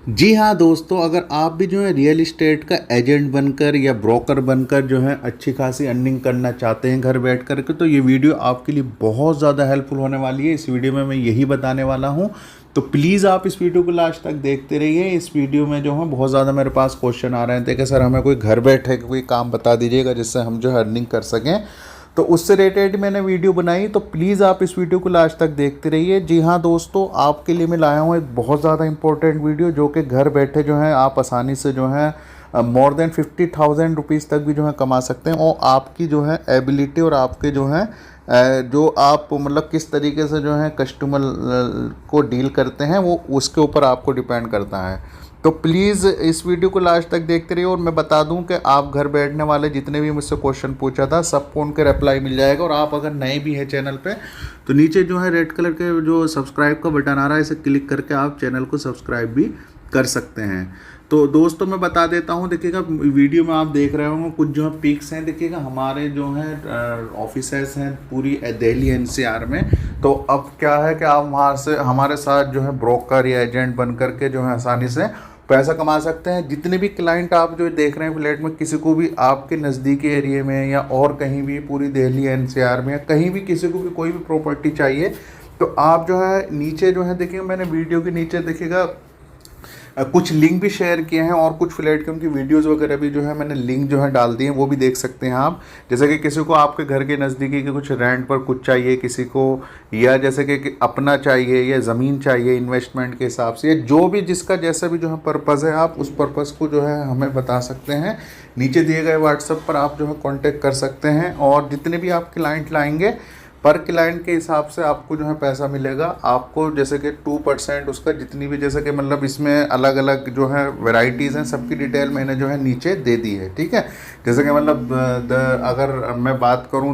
जी हाँ दोस्तों, अगर आप भी जो है रियल इस्टेट का एजेंट बनकर या ब्रोकर बनकर जो है अच्छी खासी अर्निंग करना चाहते हैं घर बैठ कर के, तो ये वीडियो आपके लिए बहुत ज़्यादा हेल्पफुल होने वाली है। इस वीडियो में मैं यही बताने वाला हूँ, तो प्लीज़ आप इस वीडियो को लास्ट तक देखते रहिए। इस वीडियो में जो है बहुत ज़्यादा मेरे पास क्वेश्चन आ रहे थे कि सर हमें कोई घर बैठे कोई काम बता दीजिएगा जिससे हम जो है अर्निंग कर सकें, तो उससे रिलेटेड मैंने वीडियो बनाई। तो प्लीज़ आप इस वीडियो को लास्ट तक देखते रहिए। जी हाँ दोस्तों, आपके लिए मैं लाया हूँ एक बहुत ज़्यादा इंपॉर्टेंट वीडियो, जो कि घर बैठे जो है आप आसानी से जो है मोर देन 50,000 रुपीज़ तक भी जो है कमा सकते हैं। और आपकी जो है एबिलिटी और आपके जो है जो आप मतलब किस तरीके से जो है कस्टमर को डील करते हैं, वो उसके ऊपर आपको डिपेंड करता है। तो प्लीज़ इस वीडियो को लास्ट तक देखते रहिए। और मैं बता दूं कि आप घर बैठने वाले जितने भी मुझसे क्वेश्चन पूछा था, सबको उनके रिप्लाई मिल जाएगा। और आप अगर नए भी हैं चैनल पे, तो नीचे जो है रेड कलर के जो सब्सक्राइब का बटन आ रहा है, इसे क्लिक करके आप चैनल को सब्सक्राइब भी कर सकते हैं। तो दोस्तों मैं बता देता हूँ, देखिएगा वीडियो में आप देख रहे होंगे कुछ जो है पिक्स हैं। देखिएगा हमारे जो है ऑफिसेस हैं पूरी दिल्ली एनसीआर में। तो अब क्या है कि आप वहाँ से हमारे साथ जो है ब्रोकर या एजेंट बन करके जो है आसानी से पैसा कमा सकते हैं। जितने भी क्लाइंट आप जो देख रहे हैं फ्लैट में, किसी को भी आपके नज़दीकी एरिया में या और कहीं भी पूरी दिल्ली एनसीआर में या कहीं भी किसी को भी कोई भी प्रॉपर्टी चाहिए, तो आप जो है नीचे जो है देखिएगा, मैंने वीडियो के नीचे देखिएगा कुछ लिंक भी शेयर किए हैं और कुछ फ्लैट के उनकी वीडियोस वगैरह भी जो है मैंने लिंक जो है डाल दिए हैं, वो भी देख सकते हैं आप। जैसे कि किसी को आपके घर के नज़दीकी के कुछ रेंट पर कुछ चाहिए किसी को, या जैसे कि अपना चाहिए या ज़मीन चाहिए इन्वेस्टमेंट के हिसाब से, या जो भी जिसका जैसा भी जो है पर्पज़ है, आप उस पर्पज़ को जो है हमें बता सकते हैं। नीचे दिए गए व्हाट्सएप पर आप जो है कॉन्टेक्ट कर सकते हैं। और जितने भी आप क्लाइंट लाएंगे, पर क्लाइंट के हिसाब से आपको जो है पैसा मिलेगा। आपको जैसे कि 2% उसका, जितनी भी जैसे कि मतलब इसमें अलग अलग जो है वैरायटीज़ हैं, सबकी डिटेल मैंने जो है नीचे दे दी है, ठीक है। जैसे कि मतलब अगर मैं बात करूं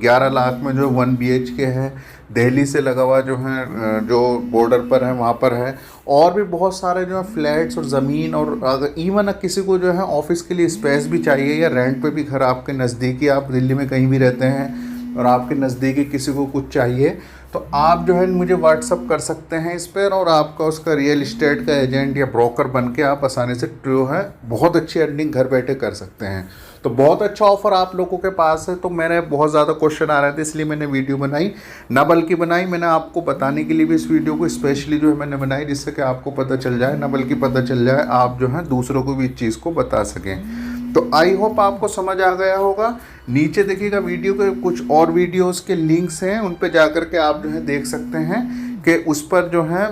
11 लाख में जो 1 BHK है, दिल्ली से लगा हुआ जो है जो बॉर्डर पर है वहाँ पर है। और भी बहुत सारे जो है फ्लैट्स और ज़मीन, और अगर इवन किसी को जो है ऑफिस के लिए स्पेस भी चाहिए या रेंट पे भी घर आपके नज़दीकी, आप दिल्ली में कहीं भी रहते हैं और आपके नज़दीकी किसी को कुछ चाहिए, तो आप जो है मुझे व्हाट्सअप कर सकते हैं इस पर, और आपका उसका रियल इस्टेट का एजेंट या ब्रोकर बन के आप आसानी से जो है बहुत अच्छी अर्निंग घर बैठे कर सकते हैं। तो बहुत अच्छा ऑफ़र आप लोगों के पास है। तो मेरे बहुत ज़्यादा क्वेश्चन आ रहे थे, इसलिए मैंने वीडियो बनाई। ना बल्कि बनाई, मैंने आपको बताने के लिए भी इस वीडियो को स्पेशली जो है मैंने बनाई, जिससे कि आपको पता चल जाए, ना बल्कि पता चल जाए आप जो है दूसरों को भी इस चीज़ को बता सकें। तो आई होप आपको समझ आ गया होगा। नीचे देखिएगा वीडियो के कुछ और वीडियोस के लिंक्स हैं, उन पे जाकर के आप जो है देख सकते हैं कि उस पर जो है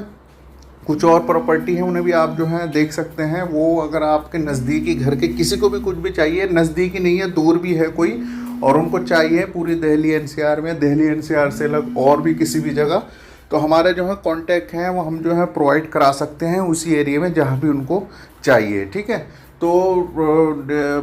कुछ और प्रॉपर्टी है, उन्हें भी आप जो है देख सकते हैं। वो अगर आपके नज़दीकी घर के किसी को भी कुछ भी चाहिए, नज़दीकी नहीं है दूर भी है कोई, और उनको चाहिए पूरी दिल्ली एनसीआर में, दिल्ली एनसीआर से अलग और भी किसी भी जगह, तो हमारे जो है कॉन्टैक्ट हैं वो हम जो है प्रोवाइड करा सकते हैं उसी एरिया में जहाँ भी उनको चाहिए, ठीक है। तो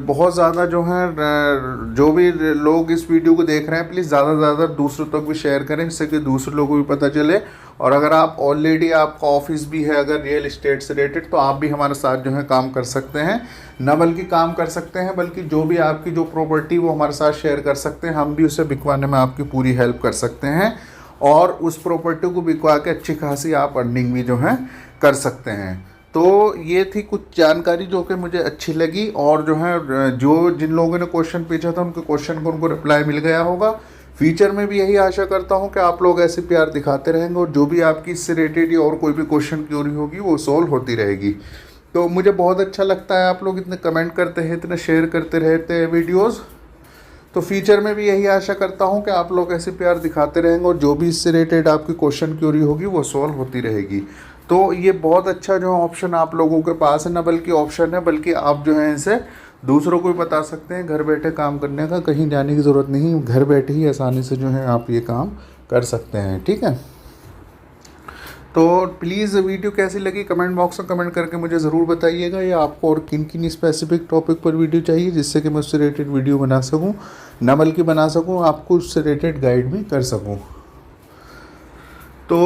बहुत ज़्यादा जो है जो भी लोग इस वीडियो को देख रहे हैं, प्लीज़ ज़्यादा से ज़्यादा दूसरों तक भी शेयर करें, जिससे कि दूसरे लोगों को भी पता चले। और अगर आप ऑलरेडी आपका ऑफिस भी है अगर रियल इस्टेट से रिलेटेड, तो आप भी हमारे साथ जो है काम कर सकते हैं। न बल्कि काम कर सकते हैं, बल्कि जो भी आपकी जो प्रॉपर्टी वो हमारे साथ शेयर कर सकते हैं, हम भी उसे बिकवाने में आपकी पूरी हेल्प कर सकते हैं। और उस प्रॉपर्टी को बिकवा के अच्छी खासी आप अर्निंग भी जो है कर सकते हैं। तो ये थी कुछ जानकारी जो कि मुझे अच्छी लगी। और जो है जो जिन लोगों ने क्वेश्चन पूछा था उनके क्वेश्चन को उनको रिप्लाई मिल गया होगा। फ्यूचर में भी यही आशा करता हूँ कि आप लोग ऐसे प्यार दिखाते रहेंगे, और जो भी आपकी इससे रिलेटेड या और कोई भी क्वेश्चन क्यूरी होगी वो सॉल्व होती रहेगी। तो मुझे बहुत अच्छा लगता है आप लोग इतने कमेंट करते हैं, इतने शेयर करते रहते हैं वीडियोज़। तो फ्यूचर में भी यही आशा करता हूँ कि आप लोग ऐसे प्यार दिखाते रहेंगे, और जो भी इससे रिलेटेड आपकी क्वेश्चन क्यूरी होगी वो सॉल्व होती रहेगी। तो ये बहुत अच्छा जो ऑप्शन आप लोगों के पास है, ना बल्कि ऑप्शन है, बल्कि आप जो है इसे दूसरों को भी बता सकते हैं। घर बैठे काम करने का कहीं जाने की ज़रूरत नहीं, घर बैठे ही आसानी से जो है आप ये काम कर सकते हैं, ठीक है। तो प्लीज़ वीडियो कैसी लगी कमेंट बॉक्स में कमेंट करके मुझे ज़रूर बताइएगा, या आपको और किन किन स्पेसिफिक टॉपिक पर वीडियो चाहिए, जिससे कि मैं उससे रिलेटेड वीडियो बना सकूं, ना बल्कि बना सकूं आपको उससे रिलेटेड गाइड भी कर सकूं। तो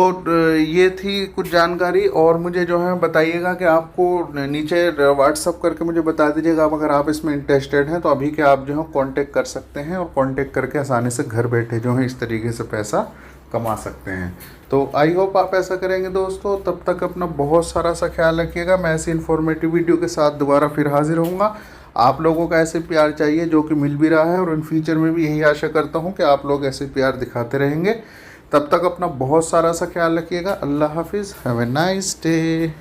ये थी कुछ जानकारी। और मुझे जो है बताइएगा कि आपको नीचे व्हाट्सअप करके मुझे बता दीजिएगा, अगर आप इसमें इंटरेस्टेड हैं तो अभी के आप जो है कांटेक्ट कर सकते हैं, और कांटेक्ट करके आसानी से घर बैठे जो है इस तरीके से पैसा कमा सकते हैं। तो आई होप आप ऐसा करेंगे दोस्तों। तब तक अपना बहुत सारा सा ख्याल रखिएगा। मैं ऐसी इन्फॉर्मेटिव वीडियो के साथ दोबारा फिर हाजिर होऊंगा। आप लोगों का ऐसे प्यार चाहिए जो कि मिल भी रहा है, और इन फ्यूचर में भी यही आशा करता हूँ कि आप लोग ऐसे प्यार दिखाते रहेंगे। तब तक अपना बहुत सारा सा ख्याल रखिएगा। अल्लाह हाफिज़। Have a nice day.